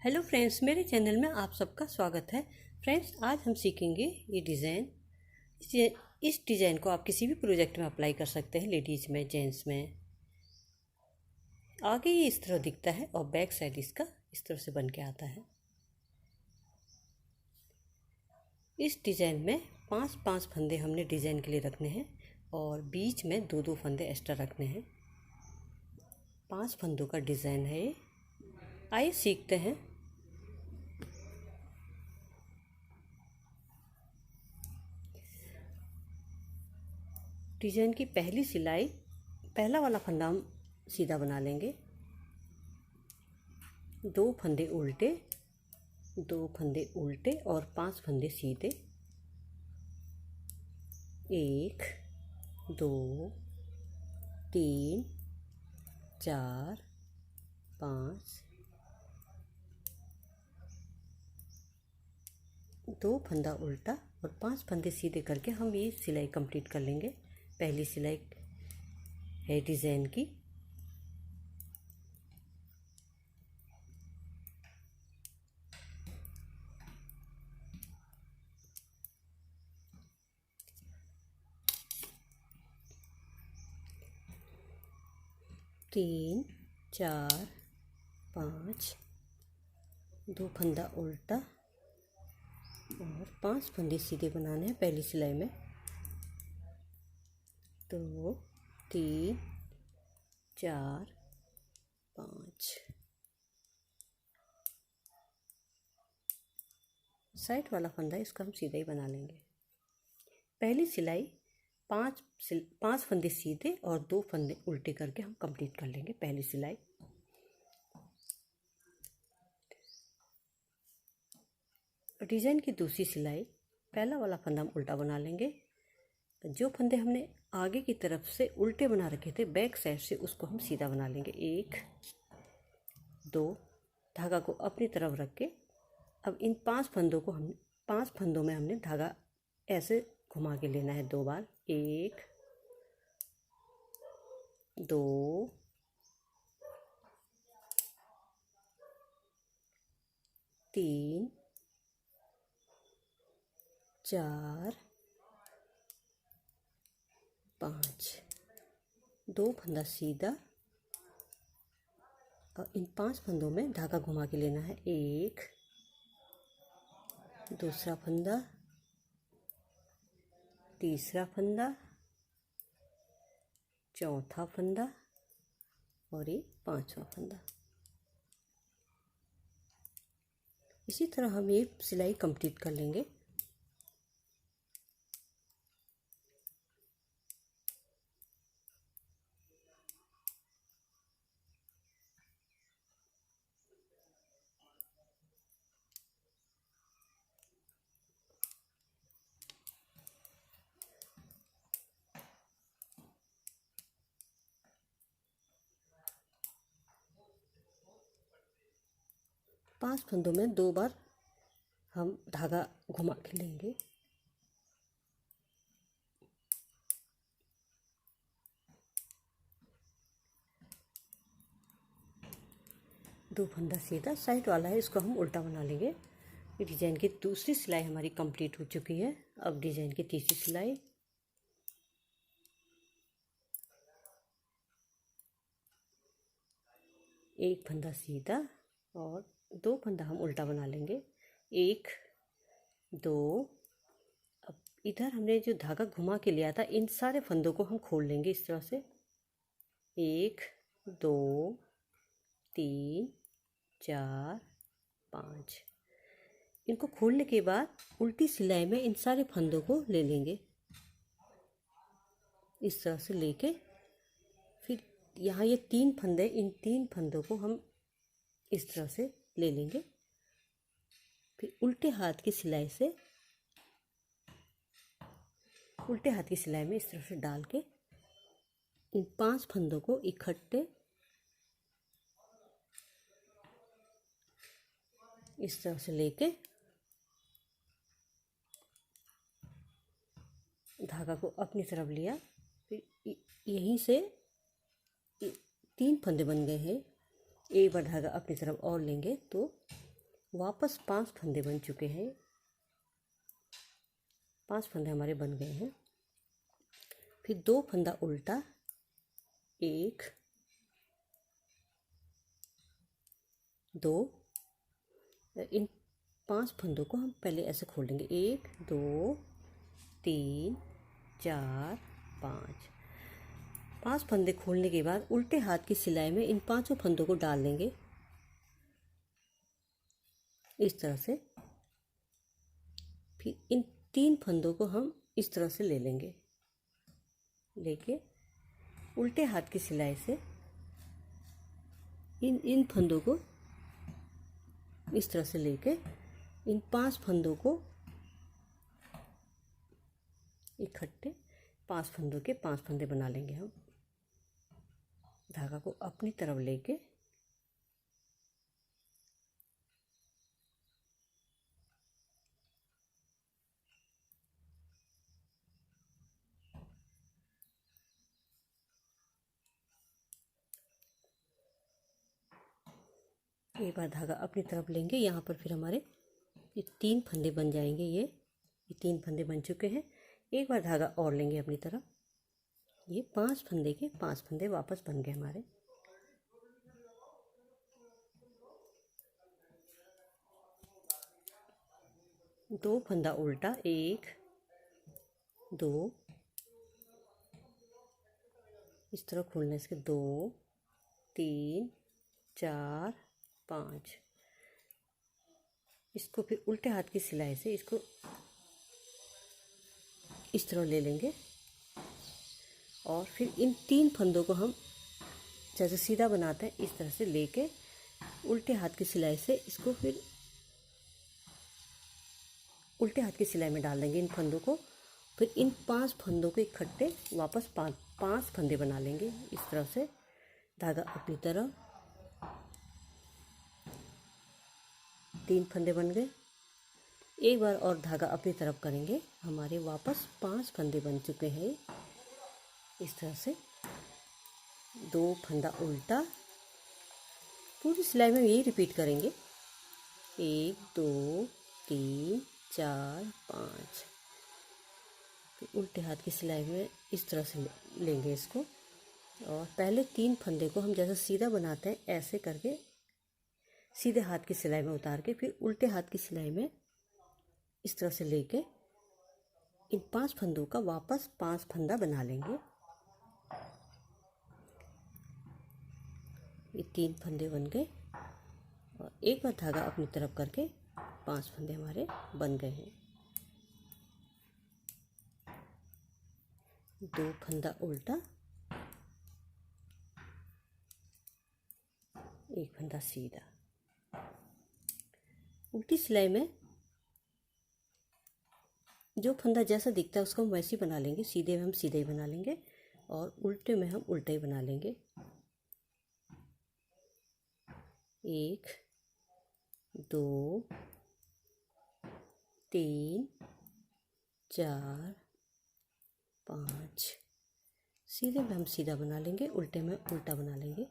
Hello friends, मेरे channel में आप सबका स्वागत है। फ्रेंड्स, आज हम सीखेंगे ये डिज़ाइन। इस डिज़ाइन को आप किसी भी प्रोजेक्ट में अप्लाई कर सकते हैं, लेडीज़ में, जेंट्स में। आगे ये इस तरह दिखता है और बैक साइड इसका इस तरह से बन के आता है। इस डिज़ाइन में 5-5 फंदे हमने डिज़ाइन के लिए रखने हैं और बीच में 2-2 फंदे एक्स्ट्रा रखने हैं। 5 फंदों का डिज़ाइन है ये। आइए सीखते हैं। डिज़ाइन की पहली सिलाई, पहला वाला फंदा हम सीधा बना लेंगे। 2 फंदे उल्टे, 2 फंदे उल्टे और 5 फंदे सीधे। 1 2 3 4 5, 2 फंदा उल्टा और 5 फंदे सीधे करके हम ये सिलाई कंप्लीट कर लेंगे। पहली सिलाई है डिज़ाइन की। तीन, 4, 5, 2 फंदा उल्टा और 5 फंदे सीधे बनाने हैं पहली सिलाई में। 2 3 4 5। साइड वाला फंदा इसका हम सीधा ही बना लेंगे। पहली सिलाई 5 फंदे सीधे और 2 फंदे उल्टे करके हम कंप्लीट कर लेंगे पहली सिलाई। डिज़ाइन की दूसरी सिलाई, पहला वाला फंदा हम उल्टा बना लेंगे। जो फंदे हमने आगे की तरफ से उल्टे बना रखे थे बैक साइड से, उसको हम सीधा बना लेंगे। 1 2, धागा को अपनी तरफ रख के अब इन 5 फंदों में हमने धागा ऐसे घुमा के लेना है 2 बार। 1 2 3 4 5। 2 फंदा सीधा और इन 5 फंदों में धागा घुमा के लेना है। 1 दूसरा फंदा, तीसरा फंदा, चौथा फंदा और ये 5वां फंदा। इसी तरह हम ये सिलाई कंप्लीट कर लेंगे। पांच फंदों में 2 बार हम धागा घुमा के लेंगे। दो फंदा सीधा, साइड वाला है, इसको हम उल्टा बना लेंगे। ये डिज़ाइन की दूसरी सिलाई हमारी कंप्लीट हो चुकी है। अब डिज़ाइन की तीसरी सिलाई। एक फंदा सीधा और 2 फंदा हम उल्टा बना लेंगे। 1 2। अब इधर हमने जो धागा घुमा के लिया था, इन सारे फंदों को हम खोल लेंगे इस तरह से। 1 2 3 4 5। इनको खोलने के बाद उल्टी सिलाई में इन सारे फंदों को ले लेंगे इस तरह से लेके। फिर यहाँ ये 3 फंदे, इन 3 फंदों को हम इस तरह से ले लेंगे। फिर उल्टे हाथ की सिलाई में इस तरह से डाल के इन 5 फंदों को इकट्ठे इस तरह से लेके धागा को अपनी तरफ लिया। फिर यहीं से 3 फंदे बन गए हैं। एक बार धागा अपनी तरफ और लेंगे तो वापस 5 फंदे बन चुके हैं, 5 फंदे हमारे बन गए हैं। फिर 2 फंदा उल्टा, 1 2, इन 5 फंदों को हम पहले ऐसे खोल लेंगे, 1 2 3 4 5 फंदे खोलने के बाद उल्टे हाथ की सिलाई में इन 5 फंदों को डाल देंगे इस तरह से। फिर इन 3 फंदों को हम इस तरह से ले लेंगे, लेके उल्टे हाथ की सिलाई से इन फंदों को इस तरह से लेके इन 5 फंदों को इकट्ठे 5 फंदों के 5 फंदे बना लेंगे। हम धागा को अपनी तरफ लेके एक बार धागा अपनी तरफ लेंगे। यहाँ पर फिर हमारे ये 3 फंदे बन जाएंगे। ये 3 फंदे बन चुके हैं। एक बार धागा और लेंगे अपनी तरफ, ये 5 फंदे के 5 फंदे वापस बन गए हमारे। दो फंदा उल्टा, 1 2, इस तरह खोलने से 2 3 4 5। इसको फिर उल्टे हाथ की सिलाई से इसको इस तरह ले लेंगे और फिर इन 3 फंदों को हम जैसे सीधा बनाते हैं इस तरह से लेके उल्टे हाथ की सिलाई से इसको फिर उल्टे हाथ की सिलाई में डाल देंगे इन फंदों को। फिर इन 5 फंदों को इकट्ठे वापस 5 फंदे बना लेंगे इस तरह से। धागा अपनी तरफ, 3 फंदे बन गए। एक बार और धागा अपनी तरफ करेंगे, हमारे वापस 5 फंदे बन चुके हैं इस तरह से। 2 फंदा उल्टा, पूरी सिलाई में यही रिपीट करेंगे। 1 2 3 4 5। फिर उल्टे हाथ की सिलाई में इस तरह से लेंगे इसको और पहले 3 फंदे को हम जैसे सीधा बनाते हैं ऐसे करके सीधे हाथ की सिलाई में उतार के फिर उल्टे हाथ की सिलाई में इस तरह से लेके इन 5 फंदों का वापस 5 फंदा बना लेंगे। ये 3 फंदे बन गए और एक बार धागा अपनी तरफ करके 5 फंदे हमारे बन गए हैं। 2 फंदा उल्टा, 1 फंदा सीधा। उल्टी सिलाई में जो फंदा जैसा दिखता है उसको हम वैसे ही बना लेंगे। सीधे में हम सीधे ही बना लेंगे और उल्टे में हम उल्टे ही बना लेंगे। 1 2 3 4 5। सीधे में हम सीधा बना लेंगे, उल्टे में उल्टा बना लेंगे।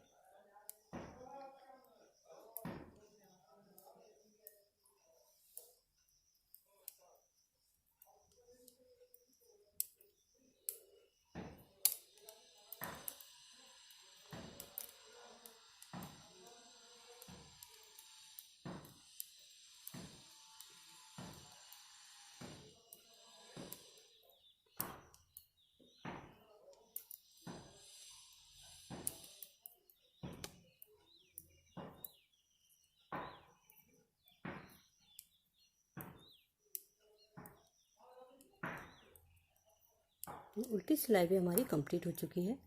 उल्टी सिलाई भी हमारी कंप्लीट हो चुकी है।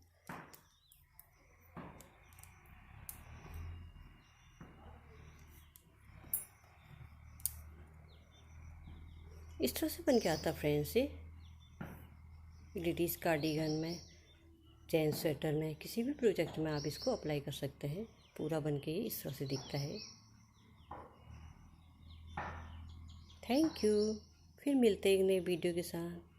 इस तरह से बन के आता फ्रेंड्स। ये लेडीज़ कार्डिगन में, जेंट्स स्वेटर में, किसी भी प्रोजेक्ट में आप इसको अप्लाई कर सकते हैं। पूरा बन के इस तरह से दिखता है। Thank you. फिर मिलते हैं एक नए वीडियो के साथ।